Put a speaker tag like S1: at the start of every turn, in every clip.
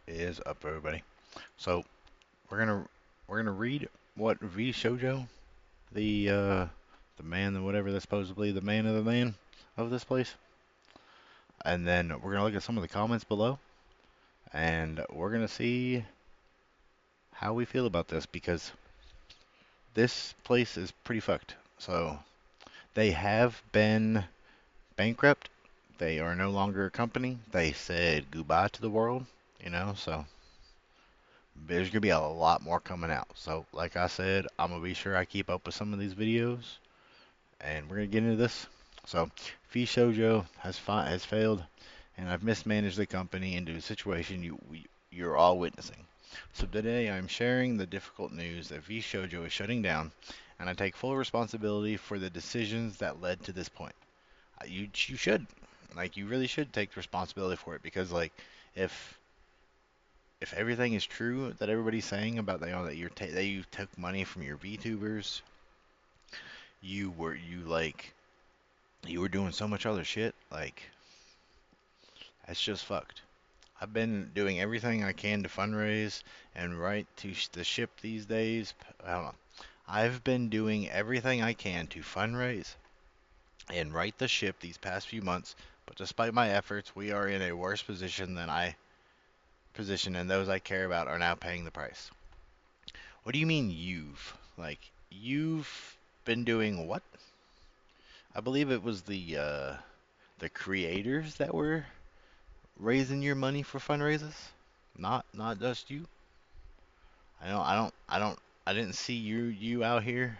S1: Is up, everybody? So we're gonna we're gonna read what Vshojo, the man, the whatever that's supposedly the man of the man of this place, and then we're gonna look at some of the comments below, and we're gonna see how we feel about this because this place is pretty fucked. So they have been bankrupt. They are no longer a company. They said goodbye to the world, so there's gonna be a lot more coming out. So, like I said, I'm gonna be sure I keep up with some of these videos, and we're gonna get into this. So, Vshojo has failed, and I've mismanaged the company into a situation you're all witnessing. So today I'm sharing the difficult news that Vshojo is shutting down, and I take full responsibility for the decisions that led to this point. You should, you really should take responsibility for it because if if everything is true that everybody's saying about that you took money from your VTubers, you were you like you were doing so much other shit, that's just fucked. I've been doing everything I can to fundraise and write to the ship these days. I don't know. I've been doing everything I can to fundraise and right the ship these past few months, but despite my efforts, we are in a worse position and those I care about are now paying the price. What do you mean you've been doing what? I believe it was the creators that were raising your money for fundraisers, not just you. I didn't see you out here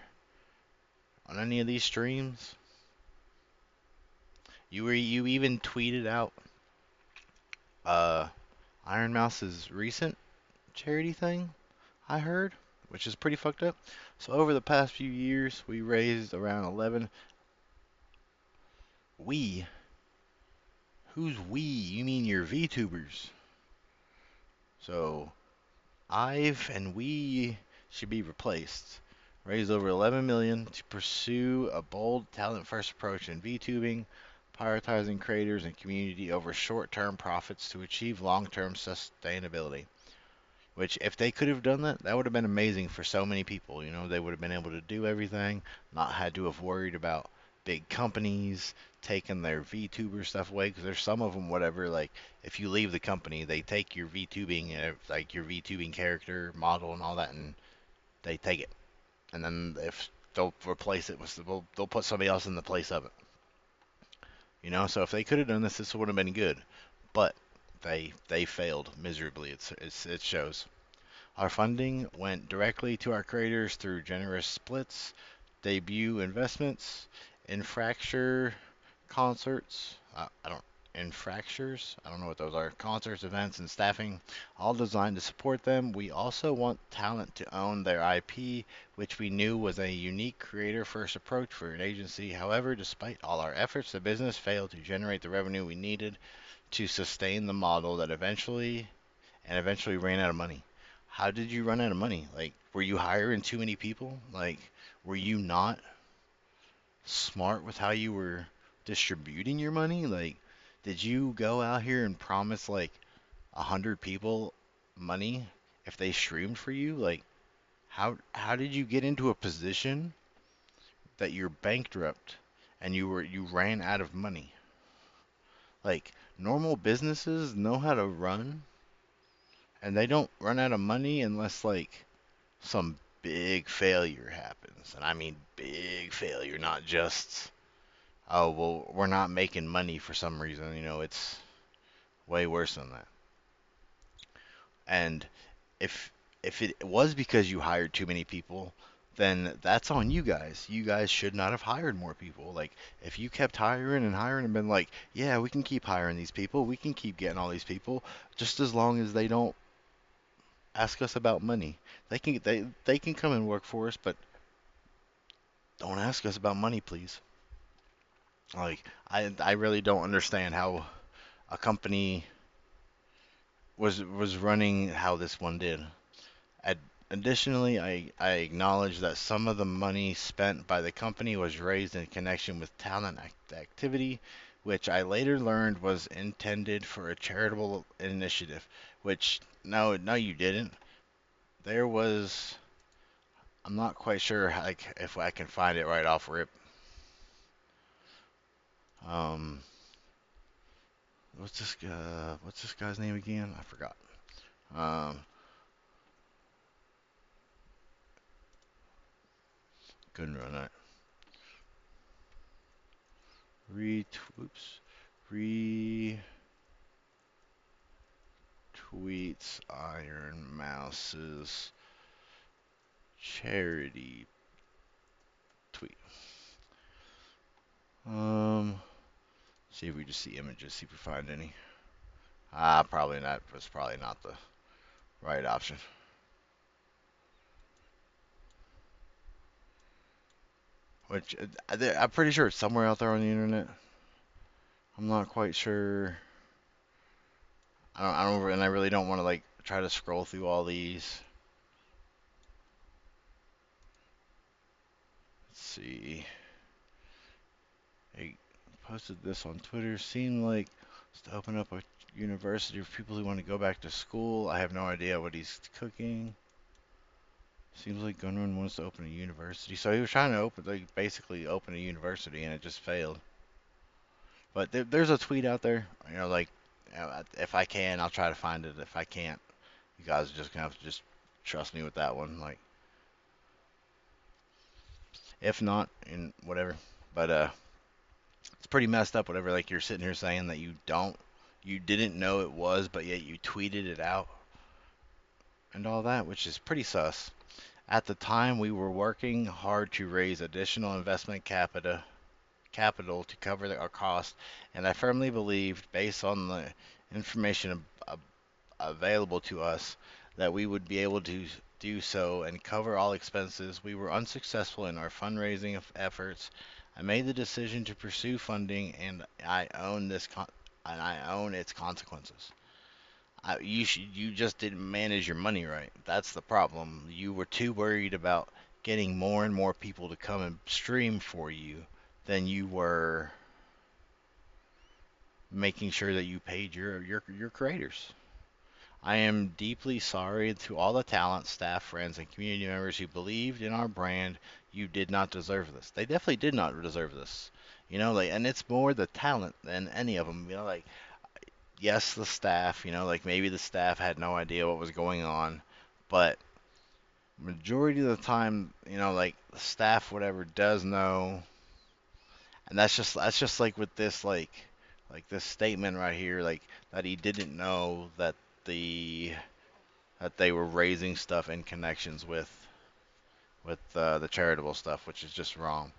S1: on any of these streams. You even tweeted out uh Iron Mouse's recent charity thing, I heard, which is pretty fucked up. So over the past few years, we raised around 11. We? Who's we? You mean your VTubers? So I've and we should be replaced. Raised over 11 million to pursue a bold talent-first approach in VTubing, prioritizing creators and community over short-term profits to achieve long-term sustainability. Which, if they could have done that, that would have been amazing for so many people. They would have been able to do everything, not had to have worried about big companies taking their VTuber stuff away. Because there's some of them, whatever, if you leave the company, they take your VTubing, your VTubing character model and all that, and they take it. And then if they'll replace it with, they'll put somebody else in the place of it. So if they could have done this, this would have been good. But they failed miserably. It shows. Our funding went directly to our creators through generous splits, debut investments, infracture concerts. I don't infractures. I don't know what those are. Concerts, events, and staffing, all designed to support them. We also want talent to own their IP, which we knew was a unique creator-first approach for an agency. However, despite all our efforts, the business failed to generate the revenue we needed to sustain the model that eventually ran out of money. How did you run out of money? Were you hiring too many people? Were you not smart with how you were distributing your money? Did you go out here and promise 100 people money if they streamed for you? How did you get into a position that you're bankrupt and you ran out of money? Normal businesses know how to run and they don't run out of money unless some big failure happens. And I mean big failure, not just, oh, well, we're not making money for some reason. It's way worse than that. And if it was because you hired too many people, then that's on you guys. You guys should not have hired more people. If you kept hiring and hiring and been like, yeah, we can keep hiring these people, we can keep getting all these people, just as long as they don't ask us about money. They can come and work for us, but don't ask us about money, please. I really don't understand how a company was running how this one did. Ad- Additionally, I acknowledge that some of the money spent by the company was raised in connection with talent activity, which I later learned was intended for a charitable initiative. Which no, no, you didn't. There was. I'm not quite sure like if I can find it right off rip. Um, what's this guy's name again? I forgot. Um, couldn't run that. Oops. Retweets Iron Mouse's charity tweet. Um, see if we just see images, see if we find any. Probably not. Was probably not the right option. Which I'm pretty sure it's somewhere out there on the internet. I'm not quite sure. And I really don't want to like try to scroll through all these. Let's see. He posted this on Twitter. Seemed like it's to open up a university for people who want to go back to school. I have no idea what he's cooking. Seems like Gunrun wants to open a university. So he was trying to open, like, basically open a university, and it just failed. But there's a tweet out there, like, if I can, I'll try to find it. If I can't, you guys are just gonna have to just trust me with that one. Like, if not, and whatever. But it's pretty messed up. Whatever. Like you're sitting here saying that you didn't know it was, but yet you tweeted it out and all that, which is pretty sus. At the time, we were working hard to raise additional investment capital to cover our costs, and I firmly believed, based on the information available to us, that we would be able to do so and cover all expenses. We were unsuccessful in our fundraising efforts. I made the decision to pursue funding, and I own its consequences. You just didn't manage your money right. That's the problem. You were too worried about getting more and more people to come and stream for you than you were making sure that you paid your creators. I am deeply sorry to all the talent, staff, friends, and community members who believed in our brand. You did not deserve this. They definitely did not deserve this. Like, and it's more the talent than any of them. Like, yes, the staff. Like maybe the staff had no idea what was going on, but majority of the time, like the staff, whatever, does know, and that's just like with this, like this statement right here, like that he didn't know the that they were raising stuff in connections with the charitable stuff, which is just wrong.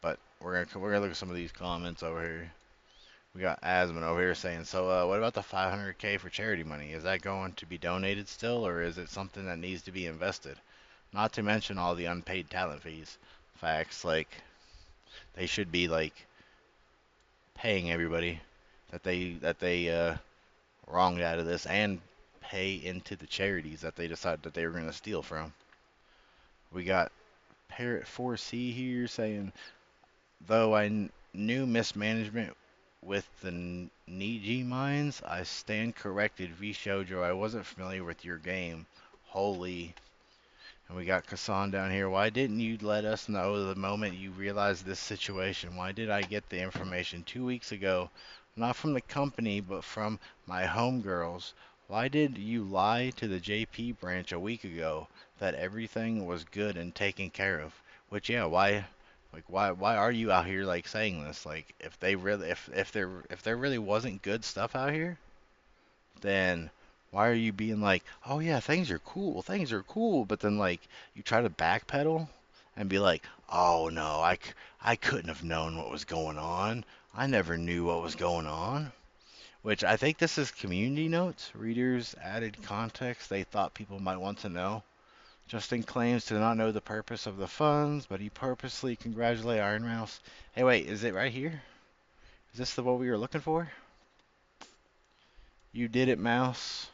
S1: But we're gonna look at some of these comments over here. We got Asman over here saying, so what about the 500K for charity money? Is that going to be donated still, or is it something that needs to be invested? Not to mention all the unpaid talent fees. Facts, like they should be like paying everybody that they wronged out of this and pay into the charities that they decided that they were going to steal from. We got Parrot 4C here saying, though knew mismanagement with the Niji mines, I stand corrected. Vshojo, I wasn't familiar with your game. Holy. And we got Kassan down here. Why didn't you let us know the moment you realized this situation? Why did I get the information 2 weeks ago? Not from the company, but from my homegirls. Why did you lie to the JP branch a week ago that everything was good and taken care of? Which, yeah, why are you out here like saying this? Like if there really wasn't good stuff out here, then why are you being like, oh yeah, things are cool, but then like you try to backpedal and be like, oh no, I couldn't have known what was going on. I never knew what was going on. Which I think this is community notes. Readers added context they thought people might want to know. Justin claims to not know the purpose of the funds, but he purposely congratulated Iron Mouse. Hey, wait, is it right here? Is this the what we were looking for? You did it, Mouse.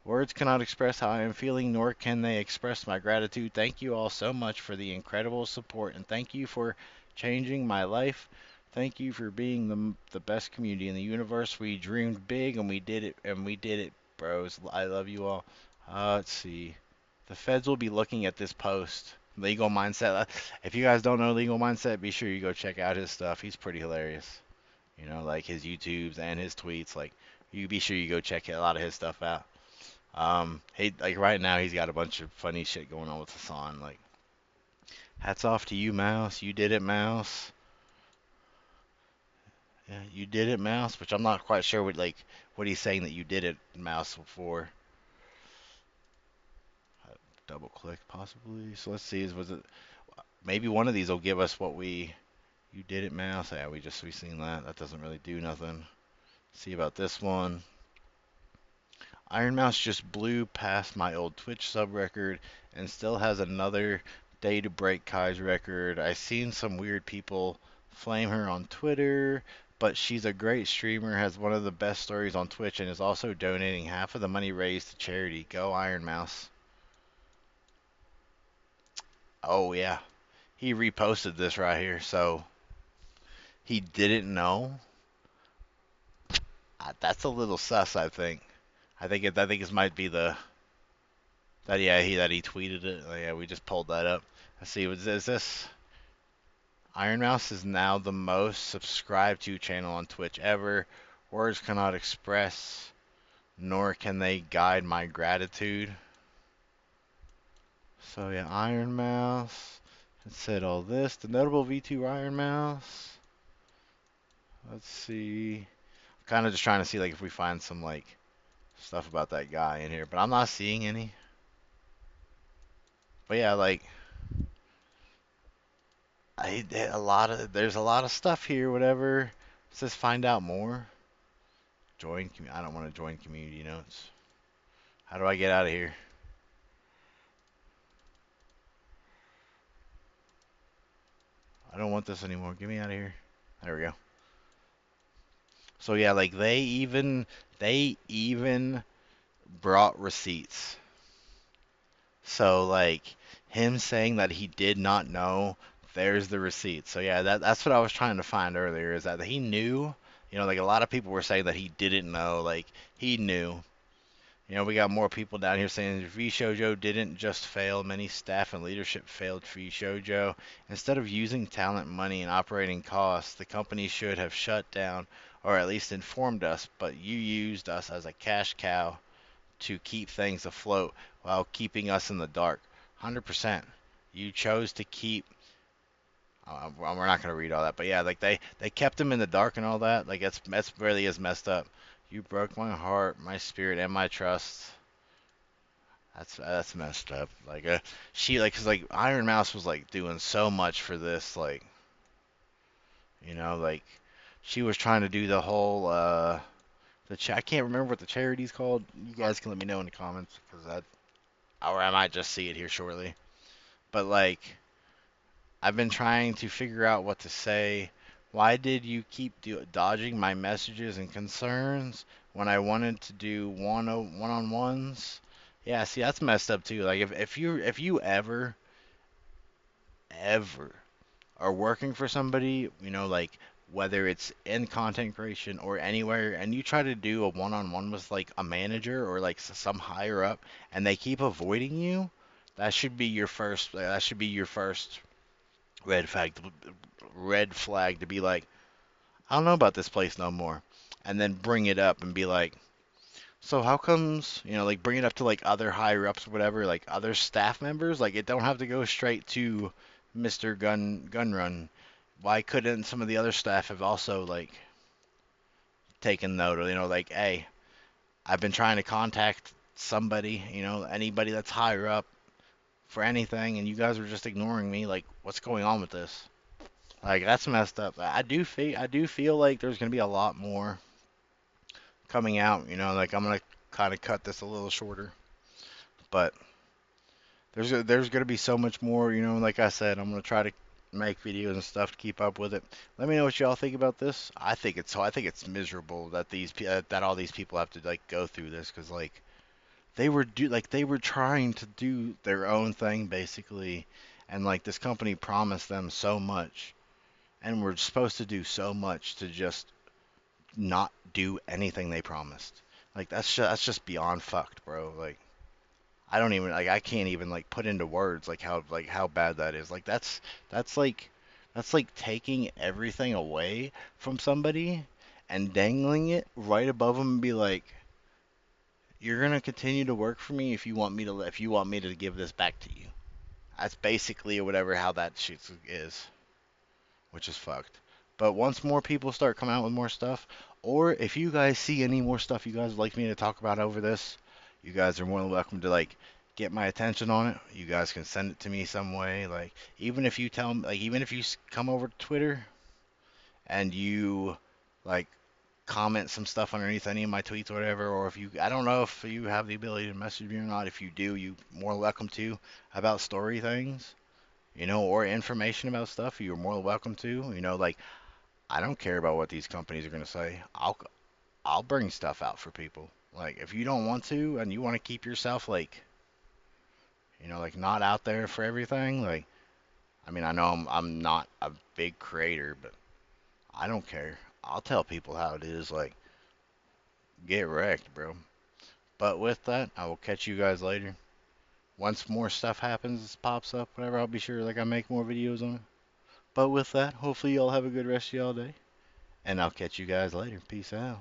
S1: Words cannot express how I am feeling, nor can they express my gratitude. Thank you all so much for the incredible support, and thank you for changing my life Thank you for being the best community in the universe. We dreamed big and we did it, bros. I love you all. Let's see. The feds will be looking at this post. Legal Mindset. If you guys don't know Legal Mindset, be sure you go check out his stuff. He's pretty hilarious. You know, like his YouTubes and his tweets. Like, you be sure you go check a lot of his stuff out. He like right now he's got a bunch of funny shit going on with Hassan. Like, hats off to you, Mouse. You did it, Mouse. Yeah, you did it, Mouse. Which I'm not quite sure what he's saying that you did it, Mouse, for. Double click possibly. So let's see. Was it maybe one of these will give us what we. You did it, Mouse. Yeah, we seen that. That doesn't really do nothing. See about this one. Iron Mouse just blew past my old Twitch sub record and still has another day to break Kai's record. I seen some weird people flame her on Twitter, but she's a great streamer, has one of the best stories on Twitch, and is also donating half of the money raised to charity. Go Iron Mouse. Oh yeah, he reposted this right here, so he didn't know. That's a little sus, I think. I think it might be the that he tweeted it. Oh, yeah, we just pulled that up. Let's see. Is this Iron Mouse is now the most subscribed to channel on Twitch ever. Words cannot express, nor can they guide my gratitude. So yeah, Iron Mouse. It said all this. The notable V2 Iron Mouse. Let's see. Kind of just trying to see like if we find some like stuff about that guy in here, but I'm not seeing any. But yeah, like there's a lot of stuff here. Whatever. It says find out more. I don't want to join community notes. How do I get out of here? I don't want this anymore. Get me out of here. There we go. So yeah, like they even brought receipts. So like him saying that he did not know, there's the receipt. So yeah, that's what I was trying to find earlier is that he knew. You know, like a lot of people were saying that he didn't know. Like he knew. You know, we got more people down here saying Vshojo didn't just fail, many staff and leadership failed Vshojo. Instead of using talent, money, and operating costs, the company should have shut down or at least informed us, but you used us as a cash cow to keep things afloat while keeping us in the dark. 100%. You chose to keep. Well, we're not going to read all that, but yeah, like they kept him in the dark and all that. Like that's really is messed up. You broke my heart, my spirit, and my trust. That's messed up. Like she like cause like Iron Mouse was like doing so much for this like she was trying to do the whole I can't remember what the charity's called. You guys can let me know in the comments because or I might just see it here shortly. But like I've been trying to figure out what to say. Why did you keep dodging my messages and concerns when I wanted to do one-on-ones? Yeah, see that's messed up too. Like if you ever are working for somebody, like whether it's in content creation or anywhere, and you try to do a one-on-one with like a manager or like some higher up, and they keep avoiding you, that should be your first. That should be your first red flag. Red flag to be like, I don't know about this place no more, and then bring it up and be like, so how comes, like bring it up to like other higher ups or whatever, like other staff members, like it don't have to go straight to Mr. Gunrun. Why couldn't some of the other staff have also like taken note or like, hey, I've been trying to contact somebody, anybody that's higher up for anything and you guys are just ignoring me, like what's going on with this? Like that's messed up. I do feel like there's going to be a lot more coming out, like I'm going to kind of cut this a little shorter, but there's gonna be so much more, like I said, I'm gonna try to make videos and stuff to keep up with it. Let me know what y'all think about this. I think it's miserable that that all these people have to like go through this because like they were trying to do their own thing basically, and like this company promised them so much, and we're supposed to do so much to just not do anything they promised. Like that's just beyond fucked, bro. Like I don't even like I can't even like put into words like how bad that is. Like that's like that's like taking everything away from somebody and dangling it right above them and be like, you're gonna continue to work for me if you want me to give this back to you. That's basically whatever how that shit is, which is fucked. But once more people start coming out with more stuff, or if you guys see any more stuff you guys would like me to talk about over this, you guys are more than welcome to like get my attention on it. You guys can send it to me some way. Like even if you tell me, like even if you come over to Twitter and you like comment some stuff underneath any of my tweets or whatever, or if you, I don't know if you have the ability to message me or not. If you do, you more welcome to about story things, or information about stuff. You're more welcome to, like I don't care about what these companies are gonna say. I'll bring stuff out for people. Like if you don't want to and you want to keep yourself like like not out there for everything. Like I mean I know I'm not a big creator, but I don't care. I'll tell people how it is. Like get wrecked, bro. But with that, I will catch you guys later. Once more stuff happens, pops up, whatever, I'll be sure like I make more videos on it. But with that, hopefully y'all have a good rest of y'all day. And I'll catch you guys later. Peace out.